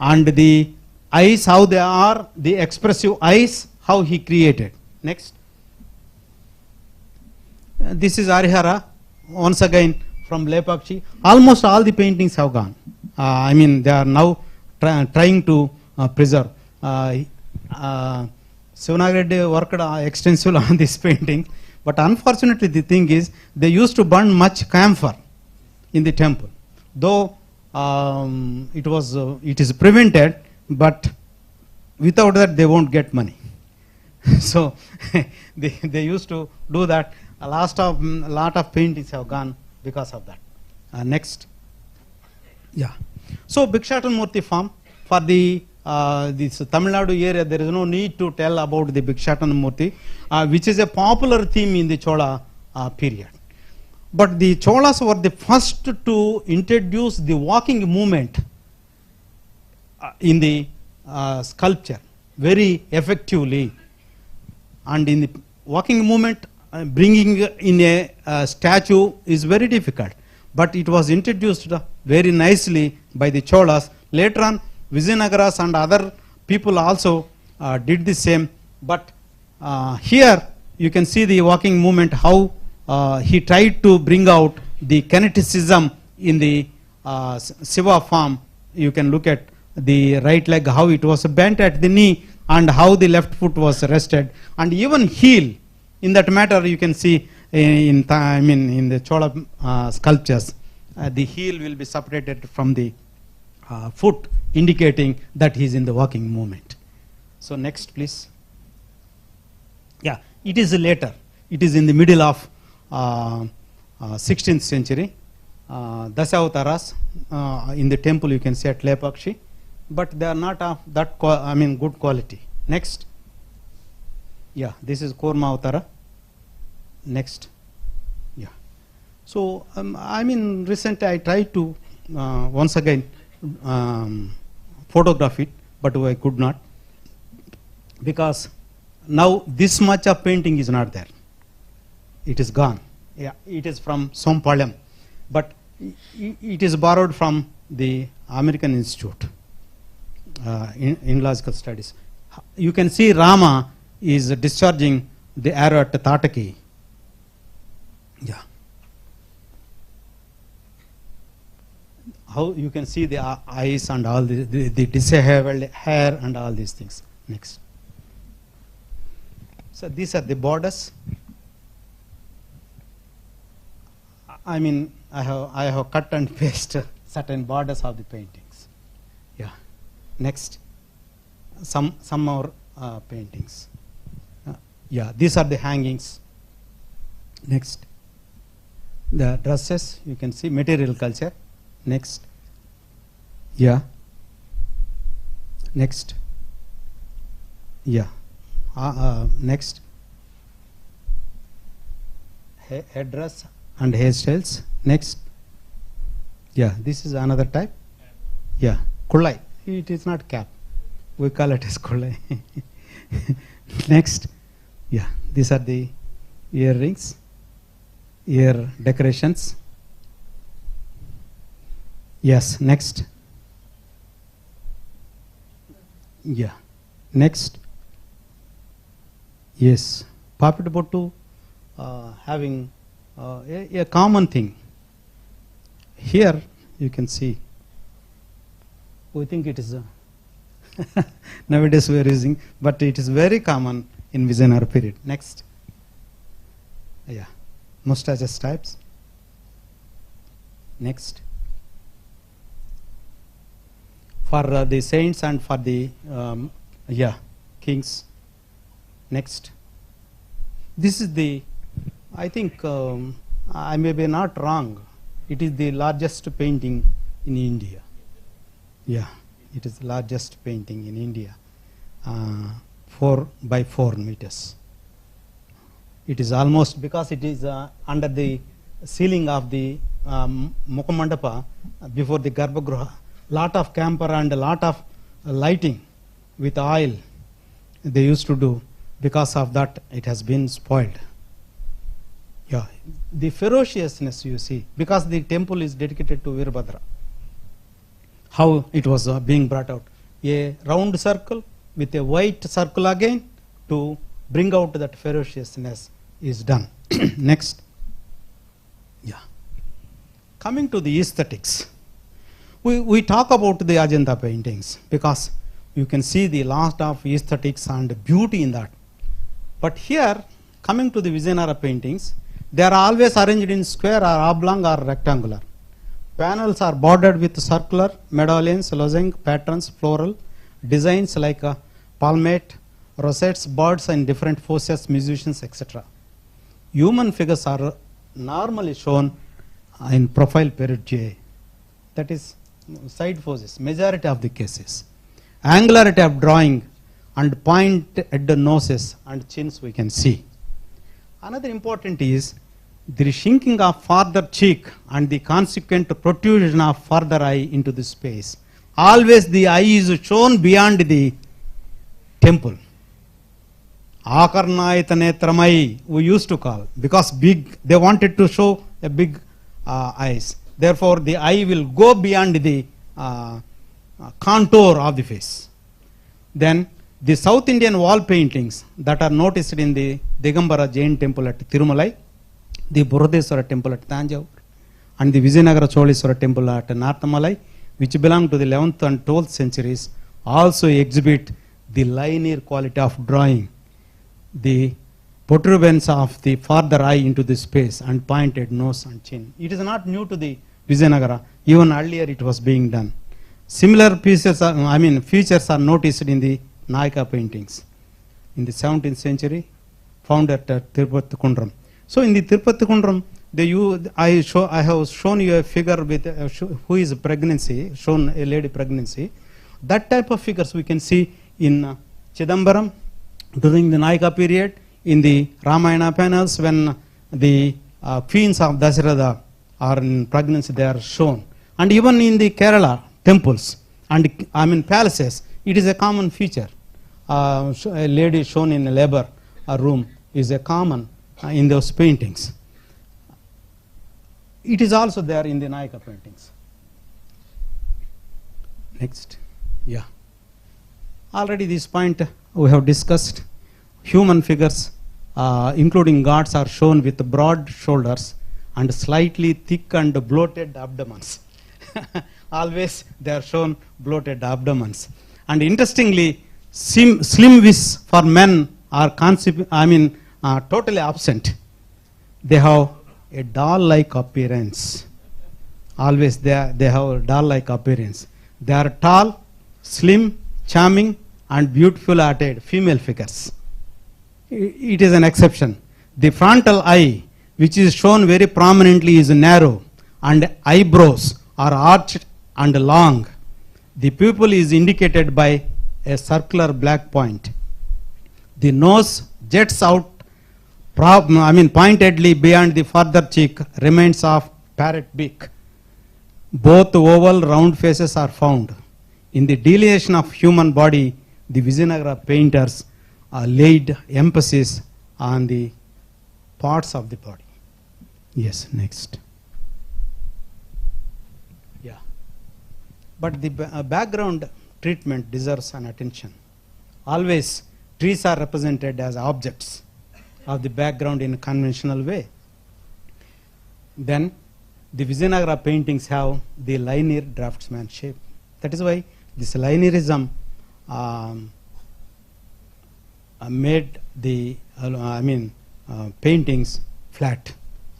and the eyes, how they are, the expressive eyes, how he created. Next. This is Arihara, once again from Lepakshi. Almost all the paintings have gone. I mean, they are now trying to preserve. Shivanagara worked extensively on this painting, but unfortunately the thing is, they used to burn much camphor in the temple. Though it is prevented, but without that they won't get money. So they used to do that. A lot of paintings have gone because of that. Next. Yeah. So Bhikshatan Murti form for the this Tamil Nadu area, there is no need to tell about the Bhikshatan Murti, which is a popular theme in the Chola period. But the Cholas were the first to introduce the walking movement in the sculpture very effectively. And in the walking movement, bringing in a statue is very difficult. But it was introduced very nicely by the Cholas. Later on, Vijayanagaras and other people also did the same. But here you can see the walking movement, how he tried to bring out the kineticism in the Shiva form. You can look at the right leg, how it was bent at the knee and how the left foot was rested. And even heel, in that matter you can see in the Chola sculptures, the heel will be separated from the foot, indicating that he is in the walking movement. So next please. Yeah, it is later. It is in the middle of 16th century. Dasavataras in the temple you can see at Lepakshi, but they are not of that good quality. Next. Yeah, this is Kurma Avtara. Next. Yeah. So recently I tried to once again photograph it, but I could not, because now this much of painting is not there. It is gone. Yeah, it is from Sompalam, but it is borrowed from the American Institute in logical studies. You can see Rama is discharging the arrow at Tataki. Yeah. How you can see the eyes and all the disheveled hair and all these things. Next. So these are the borders. I have cut and pasted certain borders of the paintings. Yeah. Next. Some more paintings. Yeah, these are the hangings. Next. The dresses, you can see material culture. Next. Yeah. Next. Yeah. Next. Headdress and hairstyles. Next. Yeah, this is another type. Yeah, Kullai. It is not cap. we call it as Kolai. Next, yeah, these are the earrings, ear decorations. Yes, next. Yeah, next. Yes, Papit Bottu having a common thing. Here you can see, we think it is nowadays we are using, but it is very common in Vijayanagara period. Next. Yeah, mustaches types. Next. For the saints and for the kings. Next. This is the, I think I may be not wrong, it is the largest painting in India. Yeah, it is the largest painting in India, 4 by 4 meters. It is almost, because it is under the ceiling of the Mukhamandapa before the Garbhagriha, lot of camphor and a lot of lighting with oil they used to do. Because of that, it has been spoiled. Yeah, the ferociousness you see, because the temple is dedicated to Virabhadra. How it was being brought out. A round circle with a white circle again to bring out that ferociousness is done. Next. Yeah. Coming to the aesthetics. We talk about the Ajanta paintings because you can see the lot of aesthetics and beauty in that. But here, coming to the Vijayanagara paintings, they are always arranged in square or oblong or rectangular. Panels are bordered with circular, medallions, lozenge, patterns, floral, designs like palmate, rosettes, birds in different poses, musicians, etc. Human figures are normally shown in profile period J. That is side poses, majority of the cases. Angularity of drawing and point-head noses and chins we can see. Another important is the shrinking of farther cheek and the consequent protrusion of farther eye into the space. Always the eye is shown beyond the temple. Akarnayata netramai we used to call, because big, they wanted to show a big eyes. Therefore the eye will go beyond the contour of the face. Then the South Indian wall paintings that are noticed in the Digambara Jain temple at Tirumalai, the Buradeswara temple at Tanjavur, and the Vijayanagara Choleswara temple at Narthamalai, which belong to the 11th and 12th centuries, also exhibit the linear quality of drawing, the protuberance of the farther eye into the space and pointed nose and chin. It is not new to the Vijayanagara, even earlier it was being done. Similar features are noticed in the Nayaka paintings in the 17th century, found at Tirupathi Kundram. So in the Tirupathi Kundram, I have shown you a figure with who is pregnancy, shown a lady pregnancy. That type of figures we can see in Chidambaram during the Nayaka period, in the Ramayana panels when the queens of Dasharatha are in pregnancy, they are shown. And even in the Kerala temples and palaces, it is a common feature. A lady shown in a labor room is a common in those paintings. It is also there in the Nayaka paintings. Next. Yeah. Already this point we have discussed. Human figures, including gods, are shown with broad shoulders and slightly thick and bloated abdomens. Always they are shown bloated abdomens. And interestingly, slim wists for men are totally absent. They have a doll-like appearance. Always they have a doll-like appearance. They are tall, slim, charming, and beautiful-hearted female figures. It is an exception. The frontal eye, which is shown very prominently, is narrow, and eyebrows are arched and long. The pupil is indicated by a circular black point. The nose jets out pointedly beyond the further cheek, remains of parrot beak. Both oval round faces are found. In the delineation of human body, the Vijayanagara painters laid emphasis on the parts of the body. Yes, next. Yeah. But the background treatment deserves an attention. Always trees are represented as objects of the background in a conventional way. Then the Vijayanagara paintings have the linear draftsmanship. That is why this linearism made the paintings flat.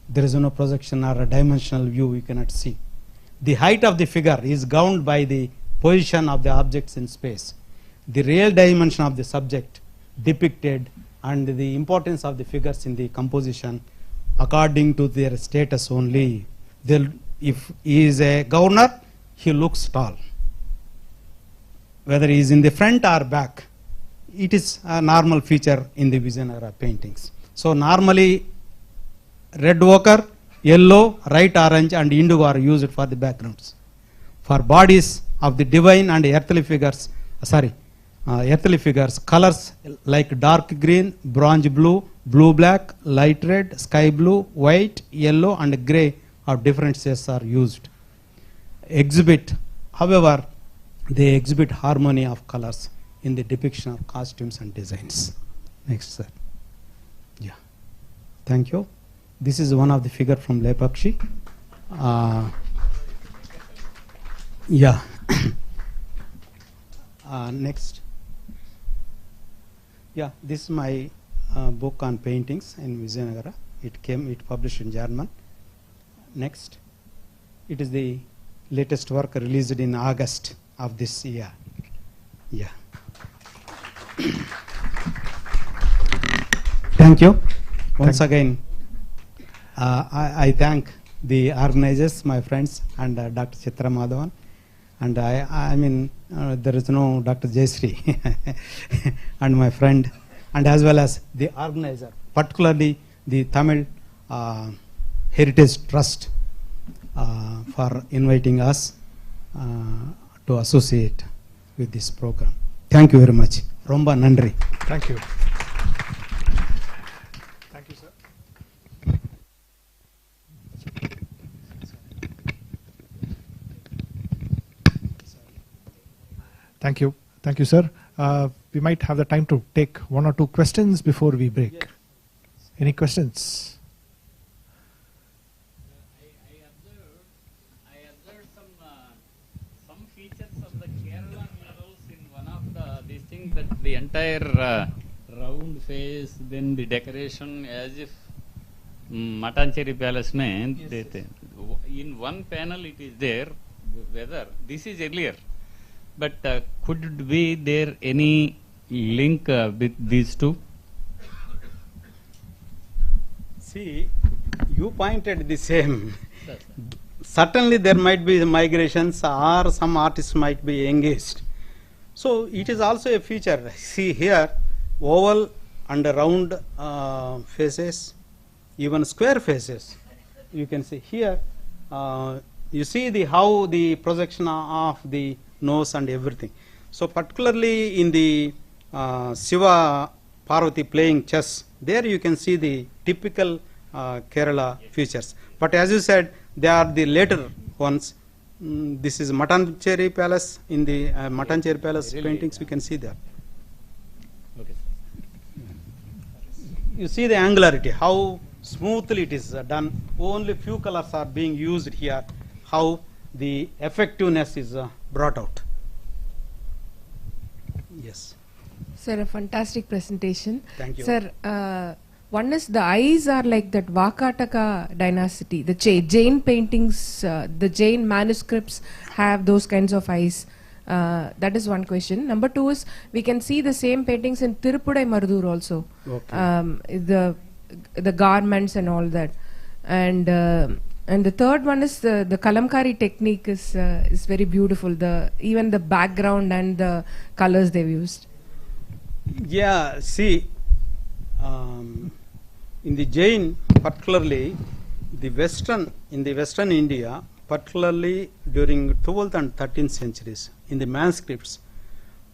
There is no projection or a dimensional view, you cannot see. The height of the figure is governed by the position of the objects in space. The real dimension of the subject depicted and the importance of the figures in the composition according to their status only. If he is a governor, he looks tall. Whether he is in the front or back, it is a normal feature in the Vijayanagara paintings. So normally red ochre, yellow, bright orange and indigo are used for the backgrounds. For bodies of the divine and earthly figures, colors like dark green, bronze blue, blue black, light red, sky blue, white, yellow and grey of different shades are used. However, they exhibit harmony of colors in the depiction of costumes and designs. Next, sir. Yeah. Thank you. This is one of the figure from Lepakshi. Yeah. Next. Yeah, this is my book on paintings in Vijayanagara. It published in German. Next. It is the latest work released in August of this year. Yeah. Thank you. Once again, I thank the organizers, my friends, and Dr. Chitra Madhavan. And there is no Dr. Jayasri and my friend, and as well as the organizer, particularly the Tamil Heritage Trust for inviting us to associate with this program. Thank you very much. Romba Nandri. Thank you. Thank you, sir. Thank you. Thank you, sir. We might have the time to take one or two questions before we break. Yes. Any questions? I observed some features of the Kerala murals in one of these things, that the entire round face, then the decoration as if Matancheri Palace mein. Yes, yes. In one panel it is there, whether this is earlier, but could be there any link with these two? See, you pointed the same. Certainly there might be migrations or some artists might be engaged. So it is also a feature. See here, oval and round faces, even square faces. You can see here, you see how the projection of the nose and everything. So particularly in the Shiva Parvati playing chess, there you can see the typical Kerala features. But as you said, they are the later ones. This is Matancheri Palace. In the Matancheri Palace really paintings, we can see that. Okay. You see the angularity, how smoothly it is done. Only few colors are being used here. How the effectiveness is brought out. Yes. Sir, a fantastic presentation. Thank you. Sir, one is the eyes are like that Vakataka dynasty. The Jain paintings, the Jain manuscripts have those kinds of eyes. That is one question. Number two is we can see the same paintings in Tirupudai Marudur also. Okay. The garments and all that. And the third one is the Kalamkari technique is very beautiful. Even the background and the colors they've used. Yeah, see, in the Jain, particularly in the Western India, particularly during 12th and 13th centuries, in the manuscripts,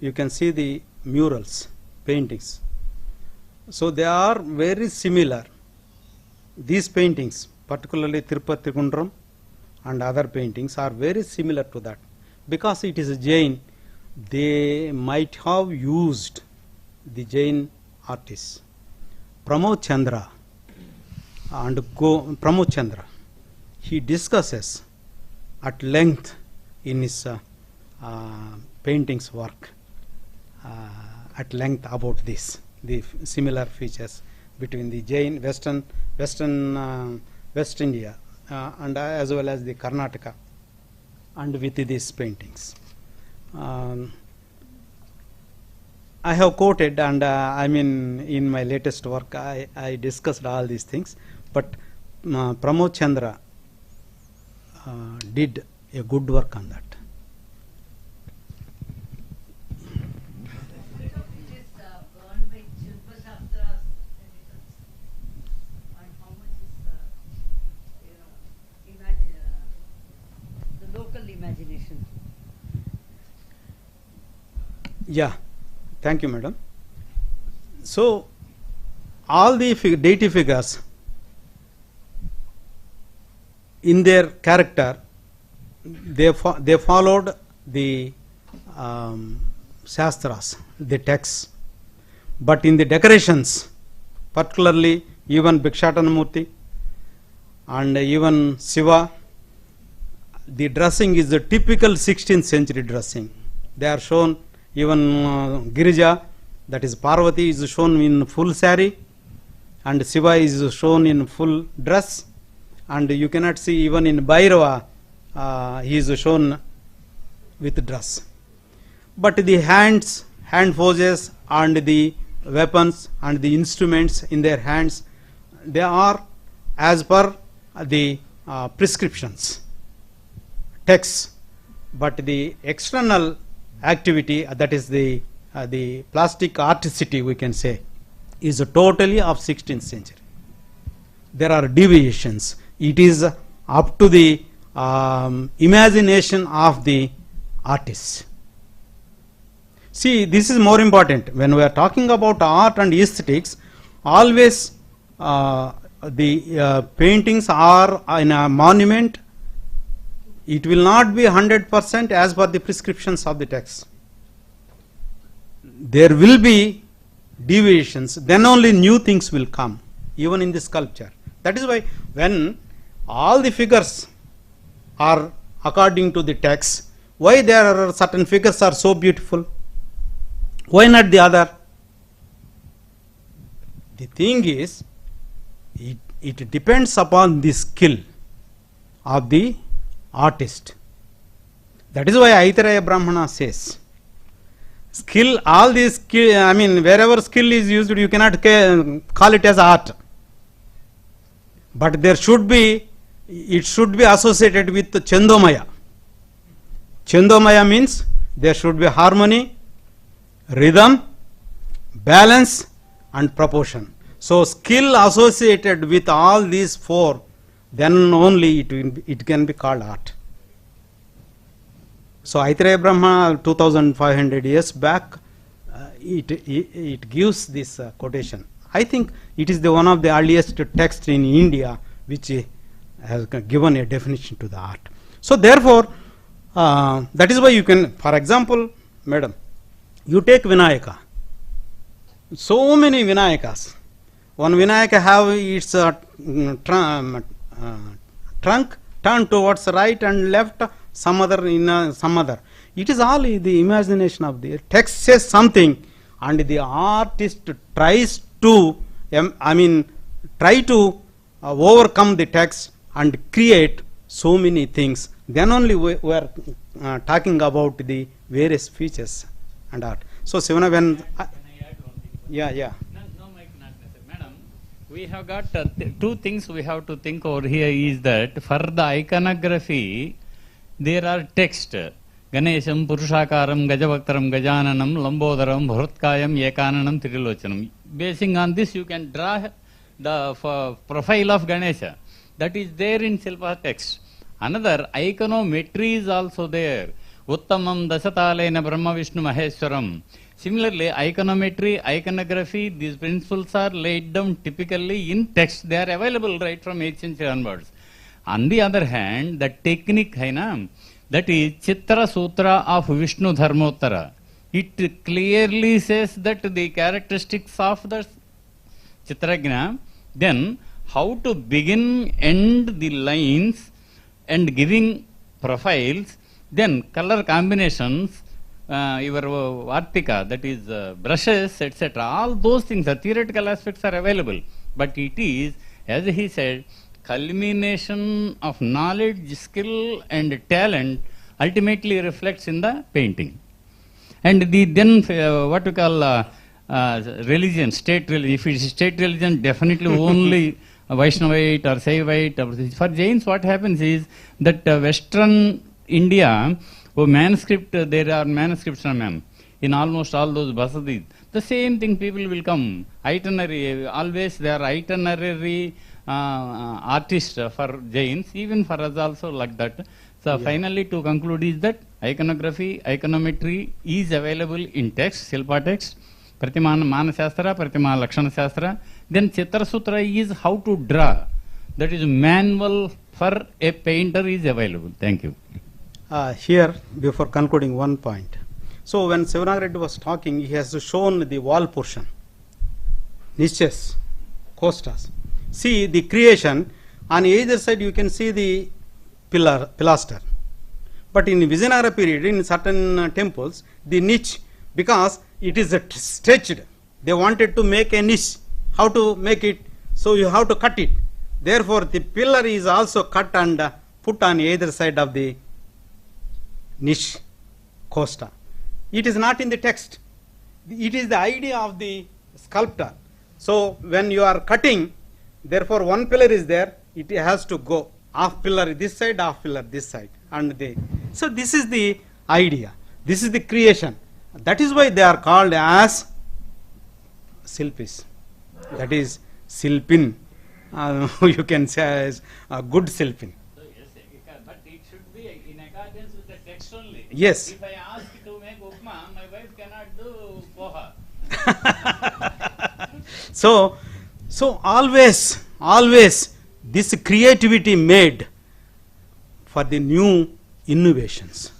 you can see the murals, paintings. So they are very similar. These paintings, particularly Tirupathi Kundram and other paintings, are very similar to that. Because it is a Jain, they might have used the Jain artists. Pramod Chandra Pramod Chandra, he discusses at length in his paintings work at length about this, the similar features between the Jain West India and as well as the Karnataka, and with these paintings. I have quoted, and in my latest work I discussed all these things, but Pramod Chandra did a good work on that. Imagination. Yeah, thank you, madam. So, all the deity figures in their character, they followed the Shastras, the texts, but in the decorations, particularly even Bhikshatanamurti and even Shiva, the dressing is the typical 16th century dressing. They are shown, even Girija, that is Parvati, is shown in full sari, and Shiva is shown in full dress, and you cannot see even in Bhairava he is shown with dress. But the hand poses and the weapons and the instruments in their hands, they are as per the prescriptions, texts, but the external activity, that is the plastic artistry, we can say, is totally of 16th century. There are deviations. It is up to the imagination of the artist. See, this is more important. When we are talking about art and aesthetics, always the paintings are in a monument. It will not be 100% as per the prescriptions of the text. There will be deviations, then only new things will come, even in the sculpture. That is why when all the figures are according to the text, why there are certain figures are so beautiful? Why not the other? The thing is, it depends upon the skill of the artist. That is why Aitareya Brahmana says, skill, all these skill, wherever skill is used, you cannot call it as art. But there should be, it should be associated with Chandomaya. Chandomaya means there should be harmony, rhythm, balance and proportion. So skill associated with all these four, then only it can be called art. So Aitareya Brahma 2500 years back, it gives this quotation. I think it is the one of the earliest texts in India which has given a definition to the art. So therefore, that is why you can, for example, madam, you take Vinayaka. So many Vinayakas. One Vinayaka have its trunk turned towards right and left, some other in some other. It is all the imagination of the text says something, and the artist tries to overcome the text and create so many things. Then only we are talking about the various features and art. So Sivana, when Can I add one thing? yeah. No, Mike, not necessary. Madam, we have got two things we have to think over here is that for the iconography, there are text. Ganesham, Purushakaram, Gajavaktaram, Gajananam, Lambodaram, Bhrutkayam, Ekananam, Trilochanam. Basing on this, you can draw the profile of Ganesha. That is there in Silpa text. Another iconometry is also there. Uttamam Dasatalena Brahma Vishnu Maheshwaram. Similarly, iconometry, iconography, these principles are laid down typically in text. They are available right from 8th century onwards. On the other hand, the technique, that is Chitra Sutra of Vishnu Dharmottara. It clearly says that the characteristics of the Chitragna, then how to begin, end the lines and giving profiles, then color combinations, your Vartika, that is brushes, etc. All those things, the theoretical aspects are available. But it is, as he said, culmination of knowledge, skill and talent ultimately reflects in the painting. And then what we call religion, state religion. If it is state religion, definitely only Vaishnavite or Saivite. For Jains, what happens is that Western India, manuscript, there are manuscripts, in almost all those basadis. The same thing, people will come. Itinerary, always they are itinerary artists for Jains, even for us also like that. So finally to conclude is that iconography, iconometry is available in text, Silpa text, Pratima Mana Shastra, Pratima Lakshana Shastra. Then Chitra Sutra is how to draw. That is manual for a painter is available. Thank you. Here, before concluding, one point. So when Sivanagareddy was talking, he has shown the wall portion, niches, costas. See the creation, on either side you can see the pilaster. But in Vijayanagara period, in certain temples, the niche, because it is stretched, they wanted to make a niche. How to make it? So you have to cut it. Therefore, the pillar is also cut and put on either side of the niche, costa. It is not in the text. It is the idea of the sculptor. So when you are cutting, therefore one pillar is there, it has to go half pillar this side, half pillar this side. So this is the idea. This is the creation. That is why they are called as Silpis. That is Silpin. You can say as a good Silpin. So yes, but it should be in accordance with the text only. Yes. If I ask to make upma, my wife cannot do poha. So always this creativity made for the new innovations.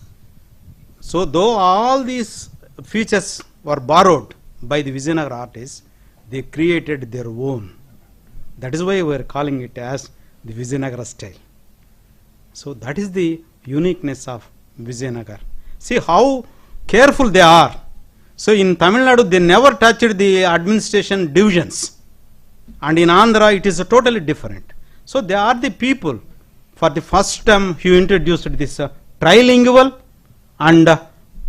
So though all these features were borrowed by the Vijayanagara artists, they created their own. That is why we are calling it as the Vijayanagara style. So that is the uniqueness of Vijayanagara. See how careful they are. So in Tamil Nadu they never touched the administration divisions, and in Andhra it is totally different. So they are the people. For the first time he introduced this trilingual and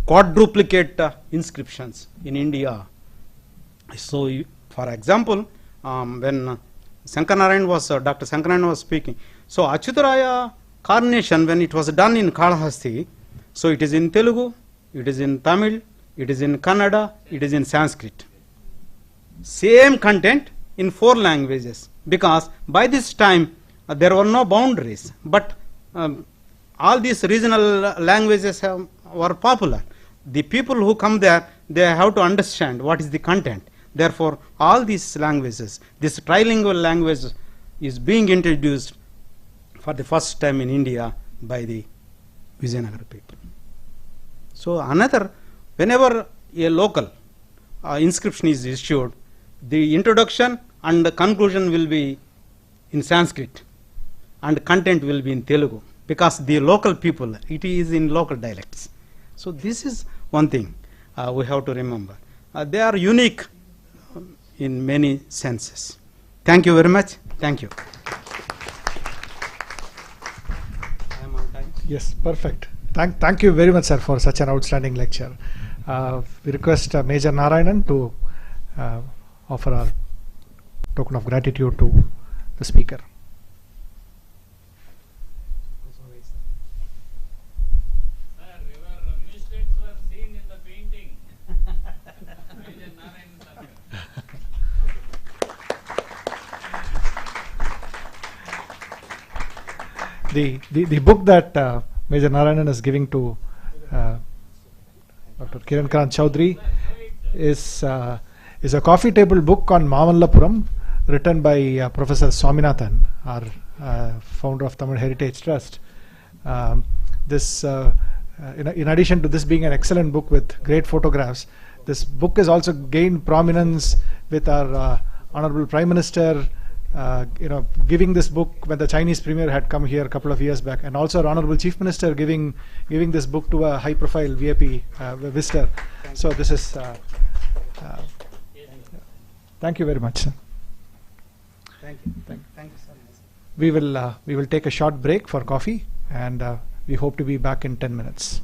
quadruplicate inscriptions in India. So for example, when Sankaranarayan was, Dr. Sankaranarayan was speaking, so Achyutaraya carnation, when it was done in Kalahasti, so it is in Telugu, it is in Tamil, it is in Kannada, it is in Sanskrit. Same content in 4 languages, because by this time there were no boundaries, but all these regional languages were popular. The people who come there, they have to understand what is the content. Therefore, all these languages, this trilingual language is being introduced for the first time in India by the Vijayanagara people. So another, whenever a local inscription is issued, the introduction and the conclusion will be in Sanskrit and content will be in Telugu, because the local people, it is in local dialects. So this is one thing we have to remember. They are unique in many senses. Thank you very much. Thank you. I am on time. Yes, perfect. Thank you very much, sir, for such an outstanding lecture. We request Major Narayanan to offer our token of gratitude to the speaker. Sir, your mistakes were seen in the painting. Major Narayanan sir. The book that Major Narayanan is giving to Dr. Kiran KranthChoudary is a coffee table book on Mavallapuram, written by Professor Swaminathan, our founder of Tamil Heritage Trust. In addition to this being an excellent book with great photographs, this book has also gained prominence with our Honorable Prime Minister, giving this book when the Chinese Premier had come here a couple of years back, and also our Honorable Chief Minister giving this book to a high-profile VIP visitor. So this is. Thank you very much, sir. Thank you. Thank you so much. We will take a short break for coffee, and we hope to be back in 10 minutes.